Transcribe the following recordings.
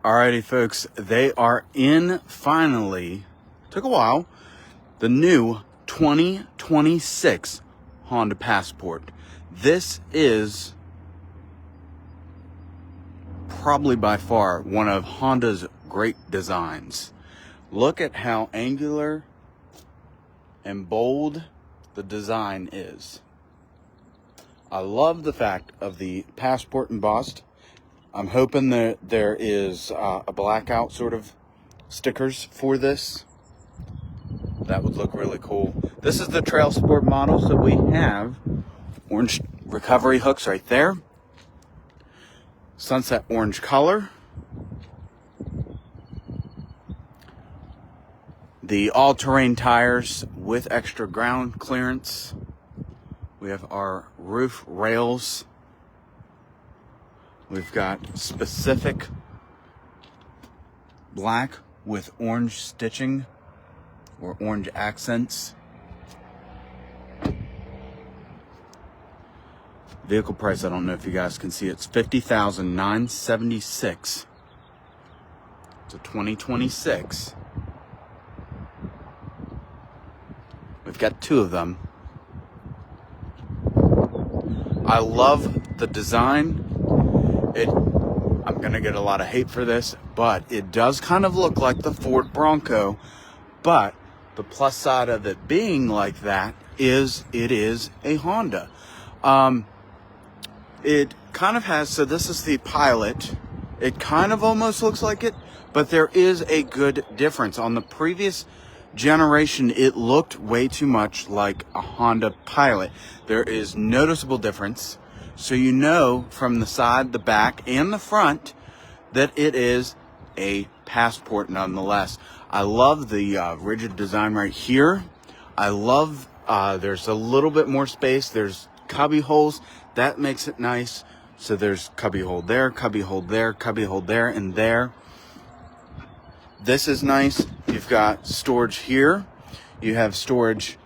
Alrighty, folks, they are in finally. Took a while. The new 2026 Honda Passport. This is probably by far one of Honda's great designs. Look at how angular and bold the design is. I love the fact of the Passport embossed. I'm hoping that there is a blackout sort of stickers for this. That would look really cool. This is the Trail Sport model, so we have orange recovery hooks right there. Sunset orange color. The all-terrain tires with extra ground clearance. We have our roof rails. We've got specific black with orange stitching or orange accents. Vehicle price, I don't know if you guys can see, it's $50,976. It's a 2026. We've got two of them. I love the design. I'm gonna get a lot of hate for this, but it does kind of look like the Ford Bronco. But the plus side of it being like that is it is a Honda. It kind of has, so this is the Pilot. It kind of almost looks like it, but there is a good difference. On the previous generation, it looked way too much like a Honda Pilot. There is noticeable difference. So you know from the side, the back, and the front that it is a Passport nonetheless. I love the rigid design right here. I love there's a little bit more space. There's cubby holes. That makes it nice. So there's cubby hole there, cubby hole there, cubby hole there, and there. This is nice. You've got storage here. You have storage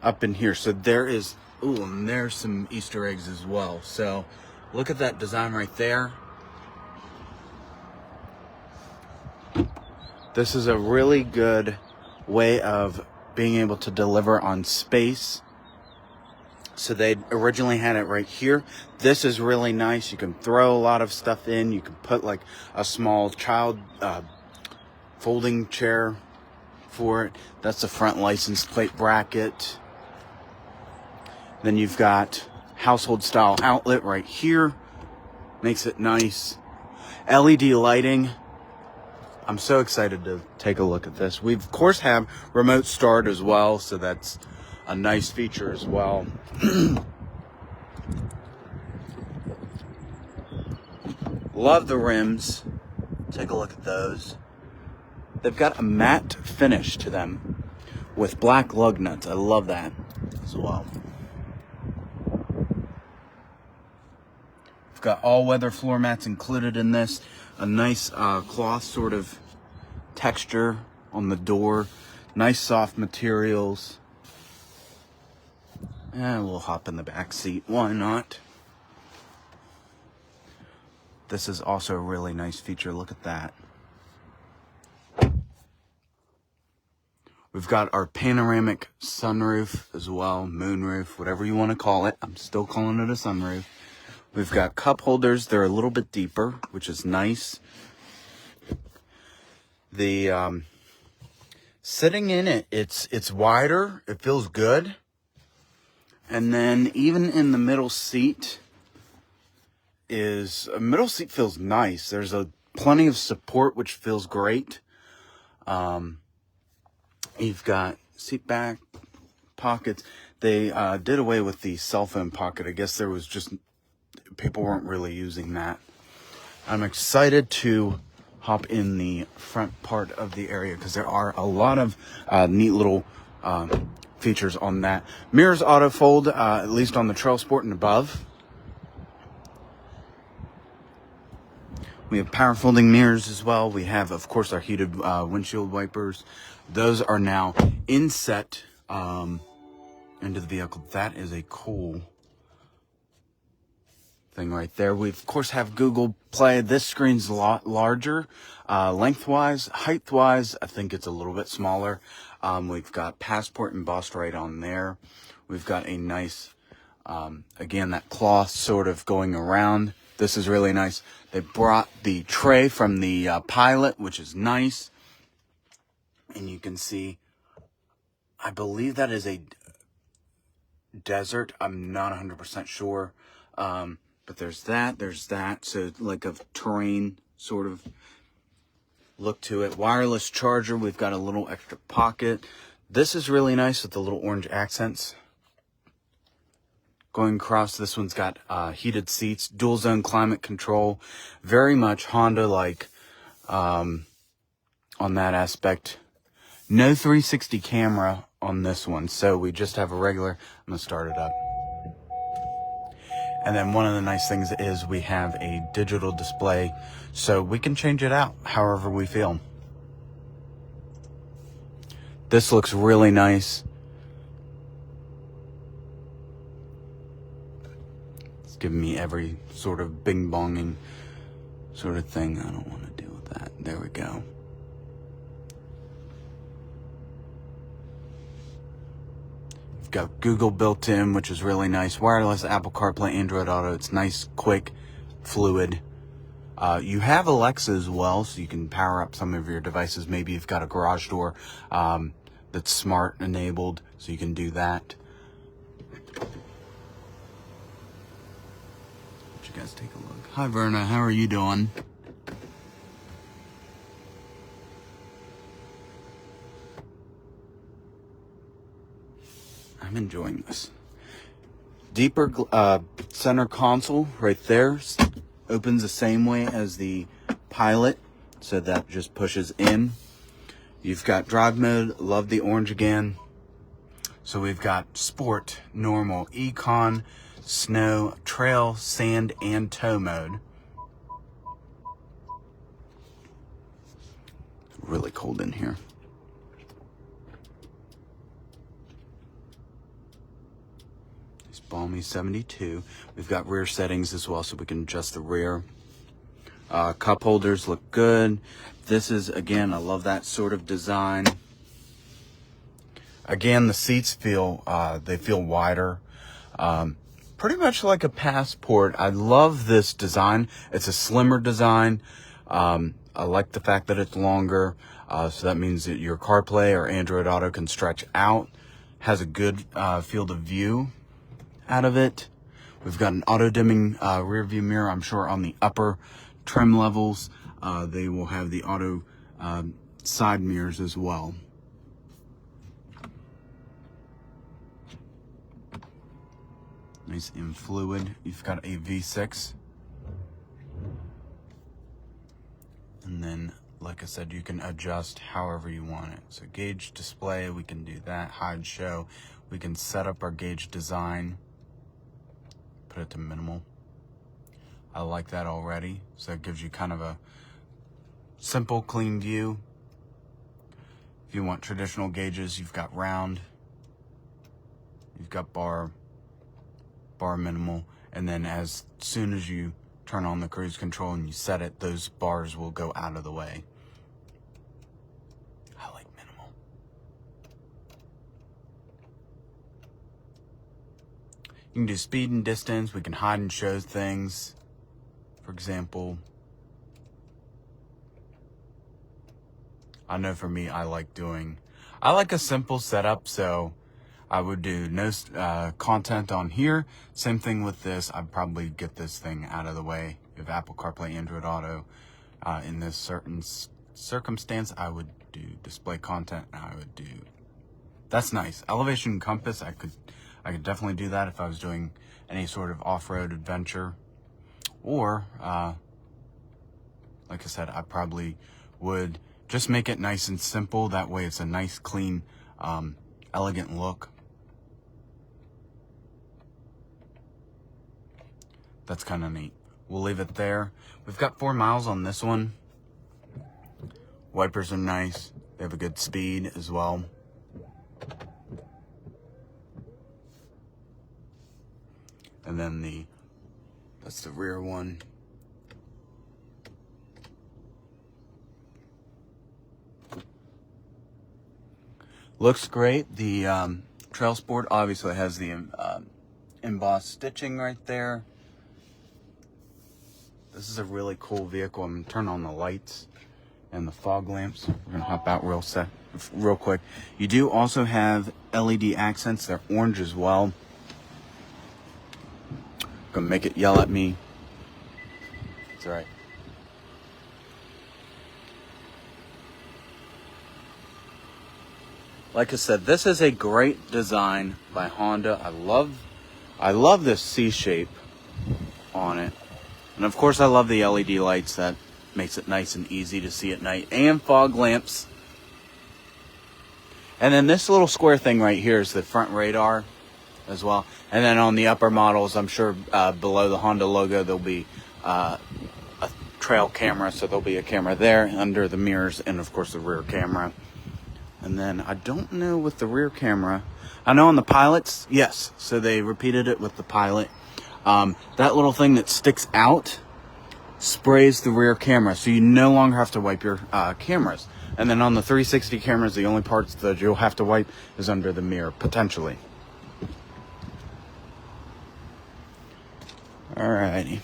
up in here. So there is, ooh, and there's some Easter eggs as well. So look at that design right there. This is a really good way of being able to deliver on space. So they originally had it right here. This is really nice. You can throw a lot of stuff in. You can put like a small child folding chair for it. That's the front license plate bracket. Then you've got household style outlet right here. Makes it nice. LED lighting. I'm so excited to take a look at this. We of course have remote start as well, so that's a nice feature as well. Love the rims. Take a look at those. They've got a matte finish to them with black lug nuts. I love that as well. We've got all-weather floor mats included in this. A nice cloth sort of texture on the door. Nice soft materials. And we'll hop in the back seat. Why not? This is also a really nice feature. Look at that. We've got our panoramic sunroof as well. Moonroof, whatever you want to call it. I'm still calling it a sunroof. We've got cup holders. They're a little bit deeper, which is nice. The sitting in it, it's wider. It feels good. And then even in the middle seat feels nice. There's plenty of support, which feels great. You've got seat back pockets. They did away with the cell phone pocket. I guess there was just people weren't really using that. I'm excited to hop in the front part of the area because there are a lot of neat little features on that. Mirrors auto fold, at least on the Trail Sport and above. We have power folding mirrors as well. We have, of course, our heated windshield wipers. Those are now inset into the vehicle. That is a cool thing right there. We of course have Google Play. This screen's a lot larger, lengthwise, height-wise. I think it's a little bit smaller. We've got Passport embossed right on there. We've got a nice, again, that cloth sort of going around. This is really nice. They brought the tray from the Pilot, which is nice. And you can see, I believe that is a desert. I'm not 100% sure. But there's that. So like a terrain sort of look to it. Wireless charger. We've got a little extra pocket. This is really nice with the little orange accents going across. This one's got heated seats, dual zone climate control, very much Honda like on that aspect. No 360 camera on this one, so we just have a regular. I'm gonna start it up. And then one of the nice things is we have a digital display, so we can change it out however we feel. This looks really nice. It's giving me every sort of bing-bonging sort of thing. I don't want to deal with that. There we go. You've got Google built in, which is really nice. Wireless Apple CarPlay, Android Auto. It's nice, quick, fluid. You have Alexa as well, so you can power up some of your devices. Maybe you've got a garage door that's smart enabled, so you can do that. Let you guys take a look. Hi, Verna. How are you doing? I'm enjoying this. Deeper center console right there. Opens the same way as the Pilot, so that just pushes in. You've got drive mode. Love the orange again. So we've got Sport, Normal, Econ, Snow, Trail, Sand, and Tow mode. Really cold in here. Balmy 72. We've got rear settings as well, so we can adjust the rear. Cup holders look good. This is, again, I love that sort of design. Again, the seats feel, they feel wider. Pretty much like a Passport. I love this design. It's a slimmer design. I like the fact that it's longer. So that means that your CarPlay or Android Auto can stretch out. Has a good field of view out of it. We've got an auto dimming rear view mirror. I'm sure on the upper trim levels they will have the auto side mirrors as well. Nice and fluid. You've got a V6, and then like I said, you can adjust however you want it. So gauge display, we can do that. Hide show, we can set up our gauge design. Put it to minimal. I like that already. So it gives you kind of a simple, clean view. If you want traditional gauges, you've got round. You've got bar minimal. And then as soon as you turn on the cruise control and you set it, those bars will go out of the way. I like minimal. You can do speed and distance. We can hide and show things. For example, I know for me, I like a simple setup, so I would do no content on here. Same thing with this. I'd probably get this thing out of the way. If Apple CarPlay, Android Auto, in this certain circumstance, I would do display content. I would do, that's nice. Elevation compass, I could definitely do that if I was doing any sort of off-road adventure. Or, like I said, I probably would just make it nice and simple. That way it's a nice, clean, elegant look. That's kind of neat. We'll leave it there. We've got 4 miles on this one. Wipers are nice. They have a good speed as well. And then the That's the rear one. Looks great. The Trail Sport obviously has the embossed stitching right there. This is a really cool vehicle. I'm gonna turn on the lights and the fog lamps. We're gonna hop out real quick. You do also have LED accents. They're orange as well. Gonna make it yell at me. It's all right. Like I said, this is a great design by Honda. I love this C shape on it. And of course I love the LED lights. That makes it nice and easy to see at night. And fog lamps. And then this little square thing right here is the front radar as well. And then on the upper models, I'm sure below the Honda logo, there'll be a trail camera. So there'll be a camera there under the mirrors and of course the rear camera. And then I don't know with the rear camera. I know on the Pilots, yes. So they repeated it with the Pilot. That little thing that sticks out sprays the rear camera. So you no longer have to wipe your cameras. And then on the 360 cameras, the only parts that you'll have to wipe is under the mirror, potentially. Alrighty.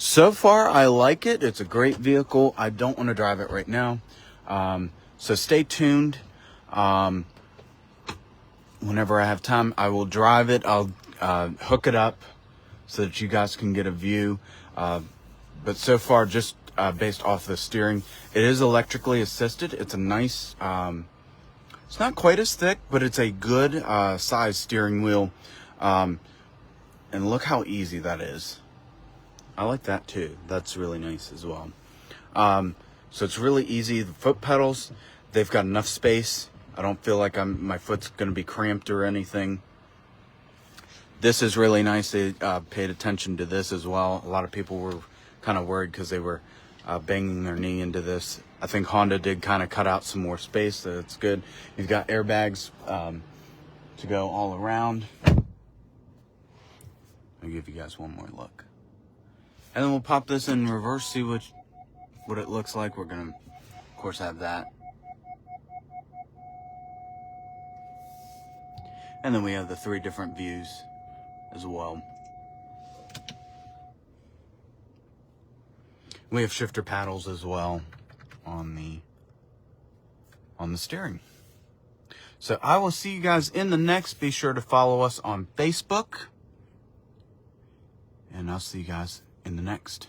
So far, I like it. It's a great vehicle. I don't want to drive it right now. So stay tuned. Whenever I have time, I will drive it. I'll hook it up so that you guys can get a view. But so far, just based off the steering, it is electrically assisted. It's a nice, it's not quite as thick, but it's a good size steering wheel. And look how easy that is. I like that too. That's really nice as well. So it's really easy. The foot pedals, they've got enough space. I don't feel like my foot's going to be cramped or anything. This is really nice. They paid attention to this as well. A lot of people were kind of worried because they were banging their knee into this. I think Honda did kind of cut out some more space, so it's good. You've got airbags to go all around. I'll give you guys one more look. And then we'll pop this in reverse, see what it looks like. We're going to, of course, have that. And then we have the 3 different views as well. We have shifter paddles as well on the steering. So I will see you guys in the next. Be sure to follow us on Facebook. And I'll see you guys in the next.